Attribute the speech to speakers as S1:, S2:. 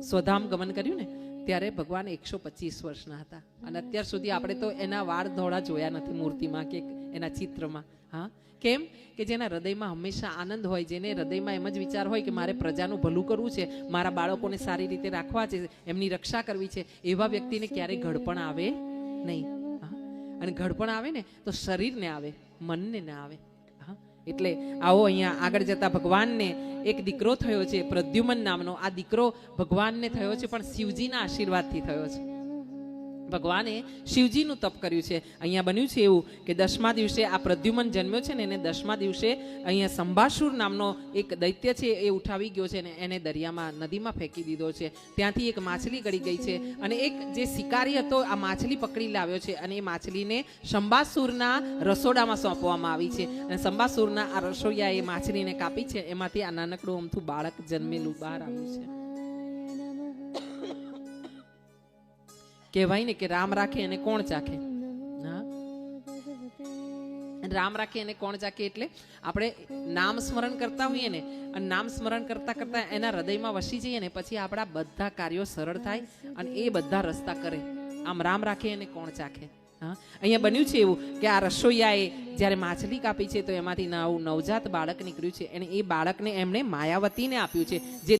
S1: સ્વધામ ગમન કર્યું ને ત્યારે ભગવાન 125 વર્ષના હતા અને અત્યાર સુધી આપણે તો એના વાળ ધોળા જોયા નથી મૂર્તિમાં કે એના ચિત્રમાં. હા, કેમ કે જેના હૃદયમાં હંમેશા આનંદ હોય, જેને હૃદયમાં એમ જ વિચાર હોય કે મારે પ્રજાનું ભલું કરવું છે, મારા બાળકોને સારી રીતે રાખવા છે, એમની રક્ષા કરવી છે, એવા વ્યક્તિને ક્યારેય ઘડપણ આવે નહીં. અને ઘડપણ આવે ને તો શરીરને આવે, મનને ના આવે. એટલે આવો અહીંયા આગળ જતા ભગવાનને એક દીકરો થયો છે પ્રદ્યુમન નામનો. આ દીકરો ભગવાનને થયો છે પણ શિવજીના આશીર્વાદથી થયો છે. ભગવાને શિવજીનું તપ કર્યું છે. અહીંયા બન્યું છે એવું કે 10મા દિવસે આ પ્રદ્યુમન જન્મ્યો છે ને એને 10મા દિવસે અહીંયા સંભાસુર નામનો એક દૈત્ય છે એ ઉઠાવી ગયો છે ને એને દરિયામાં નદીમાં ફેંકી દીધો છે. ત્યાંથી એક માછલી ગળી ગઈ છે અને એક જે શિકારી હતો આ માછલી પકડી લાવ્યો છે અને એ માછલીને સંભાસુરના રસોડામાં સોંપવામાં આવી છે અને સંભાસુરના આ રસોઈયા એ માછલીને કાપી છે. એમાંથી આ નાનકડું અમથું બાળક જન્મેલું બહાર આવ્યું છે. કહેવાય ને કે રામ રાખે એને કોણ ચાખે. હા, રામ રાખે એને કોણ ચાખે એટલે આપણે નામ સ્મરણ કરતા હોઈએ ને અને નામ સ્મરણ કરતા કરતા એના હૃદયમાં વસી જઈએ ને પછી આપણા બધા કાર્યો સરળ થાય અને એ બધા રસ્તા કરે. આમ રામ રાખે એને કોણ ચાખે. હા, અહીંયા બન્યું છે એવું કે આ રસોઈયાએ જ્યારે માછલી કાપી છે તો એમાંથી નવજાત બાળક નીકળ્યું છે અને એ બાળકને એમણે માયાવતીને આપ્યું છે. જે